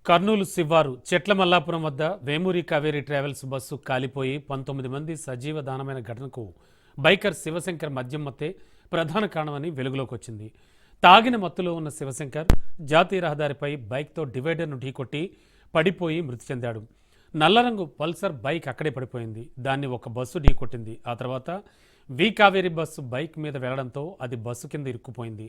కర్నూలు శివారు చెట్ల మల్లాపురం వద్ద వేమూరి కావేరీ ట్రావెల్స్ బస్సు కాలిపోయి 19 మంది సజీవ దానమైన ఘటనకు బైకర్ శివశంకర్ మద్యం మత్తే ప్రధాన కారణమని వెలుగులోకి వచ్చింది. తాగిన మత్తులో ఉన్న శివశంకర్ జాతీయ రహదారిపై బైక్తో డివైడర్ను ఢీకొట్టి పడిపోయి మృతి చెందాడు. నల్లరంగు పల్సర్ బైక్ అక్కడే పడిపోయింది. దాన్ని ఒక బస్సు ఢీకొట్టింది. ఆ తర్వాత వి కావేరీ బస్సు బైక్ మీద వెళ్లడంతో అది బస్సు కింద ఇరుక్కుపోయింది.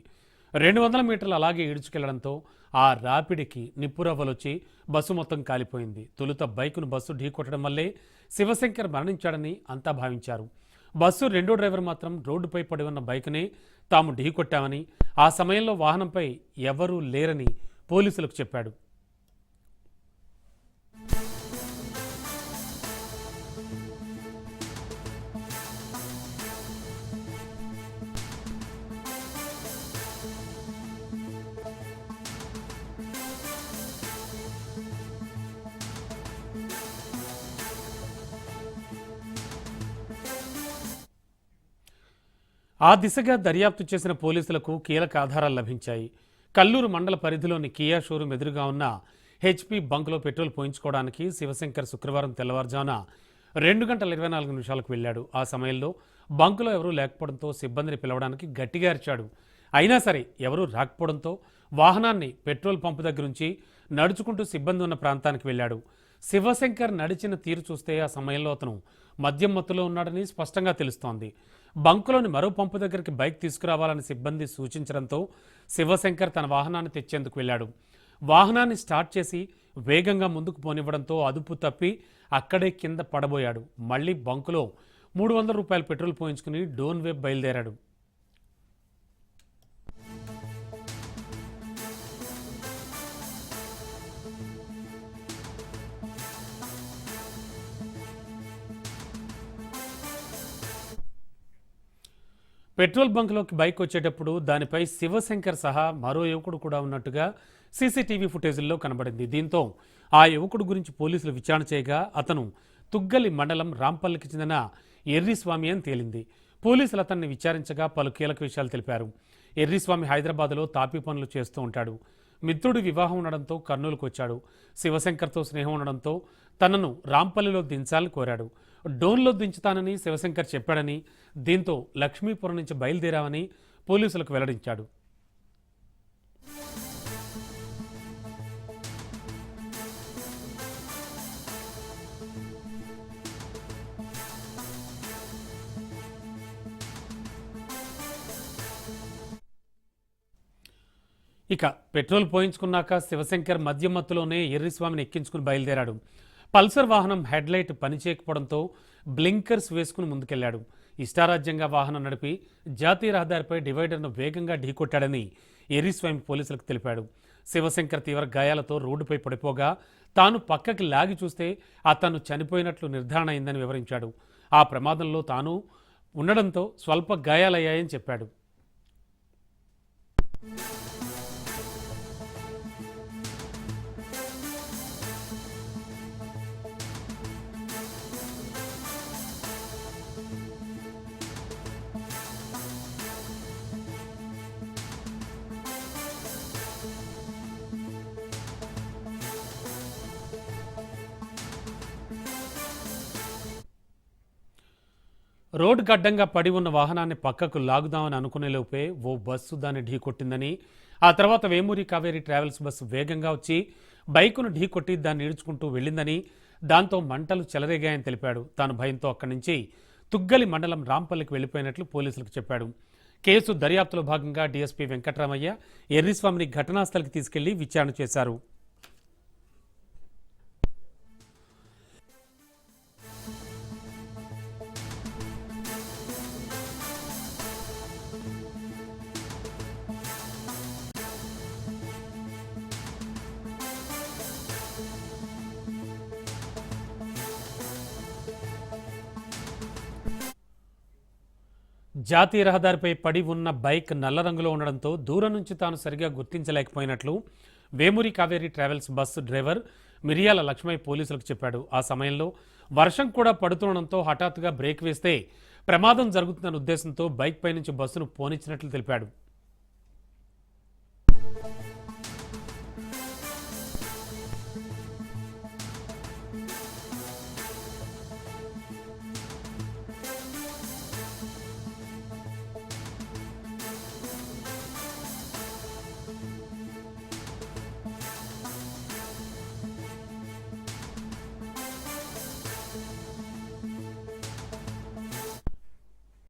200 మీటర్లు అలాగే ఈడ్చుకెళ్లడంతో ఆ రాపిడికి నిప్పురవ్వలొచ్చి బస్సు మొత్తం కాలిపోయింది. తొలుత బైకును బస్సు ఢీకొట్టడం వల్లే శివశంకర్ మరణించాడని అంతా భావించారు. బస్సు రెండో డ్రైవర్ మాత్రం రోడ్డుపై పడి ఉన్న బైకునే తాము ఢీకొట్టామని, ఆ సమయంలో వాహనంపై ఎవరూ లేరని పోలీసులకు చెప్పాడు. ఆ దిశగా దర్యాప్తు చేసిన పోలీసులకు కీలక ఆధారాలు లభించాయి. కల్లూరు మండల పరిధిలోని కియా షోరూం ఎదురుగా ఉన్న హెచ్పీ బంక్లో పెట్రోల్ పోయించుకోవడానికి శివశంకర్ శుక్రవారం తెల్లవారుజామున 2:24 వెళ్లాడు. ఆ సమయంలో బంకులో ఎవరూ లేకపోవడంతో సిబ్బందిని పిలవడానికి గట్టిగా అరిచాడు. అయినా సరే ఎవరూ రాకపోవడంతో వాహనాన్ని పెట్రోల్ పంపు దగ్గరుంచి నడుచుకుంటూ సిబ్బంది ఉన్న ప్రాంతానికి వెళ్లాడు. శివశంకర్ నడిచిన తీరు చూస్తే ఆ సమయంలో అతను మద్యం మత్తులో ఉన్నాడని స్పష్టంగా తెలుస్తోంది. బంకులోని మరో పంపు దగ్గరికి బైక్ తీసుకురావాలని సిబ్బంది సూచించడంతో శివశంకర్ తన వాహనాన్ని తెచ్చేందుకు వెళ్లాడు. వాహనాన్ని స్టార్ట్ చేసి వేగంగా ముందుకు పోనివ్వడంతో అదుపు తప్పి అక్కడే కింద పడబోయాడు. మళ్లీ బంకులో 300 రూపాయలు పెట్రోల్ పోయించుకుని డోన్ వైపు బయలుదేరాడు. పెట్రోల్ బంక్లోకి బైక్ వచ్చేటప్పుడు దానిపై శివశంకర్ సహా మరో యువకుడు కూడా ఉన్నట్టుగా సీసీటీవీ ఫుటేజీల్లో కనబడింది. దీంతో ఆ యువకుడు గురించి పోలీసులు విచారణ చేయగా అతను తుగ్గలి మండలం రాంపల్లికి చెందిన ఎర్రిస్వామి అని తేలింది. పోలీసులు అతన్ని విచారించగా పలు కీలక విషయాలు తెలిపారు. ఎర్రిస్వామి హైదరాబాద్లో తాపీ పనులు చేస్తూ ఉంటాడు. మిత్రుడి వివాహం ఉండడంతో కర్నూలుకు వచ్చాడు. శివశంకర్తో స్నేహం ఉండడంతో తనను రాంపల్లిలో దించాలని కోరాడు. డోన్లో దించుతానని శివశంకర్ చెప్పాడని, దీంతో లక్ష్మీపురం నుంచి బయలుదేరామని పోలీసులకు వెల్లడించాడు. ఇక పెట్రోల్ పోయించుకున్నాక శివశంకర్ మద్యం మత్తులోనే ఎర్రిస్వామిని ఎక్కించుకుని బయలుదేరాడు. పల్సర్ వాహనం హెడ్లైట్ పనిచేయకపోవడంతో బ్లింకర్స్ వేసుకుని ముందుకెళ్లాడు. ఇష్టారాజ్యంగా వాహనం నడిపి జాతీయ రహదారిపై డివైడర్ను వేగంగా ఢీకొట్టాడని ఎర్రిస్వామి పోలీసులకు తెలిపాడు. శివశంకర్ తీవ్ర గాయాలతో రోడ్డుపై పడిపోగా తాను పక్కకి లాగి చూస్తే అతను చనిపోయినట్లు నిర్ధారణ అయిందని వివరించాడు. ఆ ప్రమాదంలో తాను ఉండడంతో స్వల్ప గాయాలయ్యాయని చెప్పాడు. రోడ్డు గడ్డంగా పడి ఉన్న వాహనాన్ని పక్కకు లాగుదామని అనుకునేలోపే ఓ బస్సు దాన్ని ఢీకొట్టిందని, ఆ తర్వాత వేమూరి కావేరీ ట్రావెల్స్ బస్సు వేగంగా వచ్చి బైకును ఢీకొట్టి దాన్ని ఈడ్చుకుంటూ వెళ్ళిందని, దాంతో మంటలు చెలరేగాయని తెలిపాడు. తాను భయంతో అక్కడి నుంచి తుగ్గలి మండలం రాంపల్లికి వెళ్లిపోయినట్లు పోలీసులకు చెప్పాడు. కేసు దర్యాప్తులో భాగంగా డీఎస్పీ వెంకట్రామయ్య ఎర్రిస్వామిని ఘటనాస్థలికి తీసుకెళ్లి విచారణ చేశారు. జాతీయ రహదారిపై పడి ఉన్న బైక్ నల్ల రంగులో ఉండడంతో దూరం నుంచి తాను సరిగా గుర్తించలేకపోయినట్లు Vemuri Kaveri Travels bus driver Miriyala Lakshmaiah పోలీసులకు చెప్పాడు. ఆ సమయంలో వర్షం కూడా పడుతుండడంతో హఠాత్తుగా బ్రేక్ వేస్తే ప్రమాదం జరుగుతుందన్న ఉద్దేశంతో బైక్ పై నుంచి బస్సును పోనిచ్చినట్లు తెలిపాడు.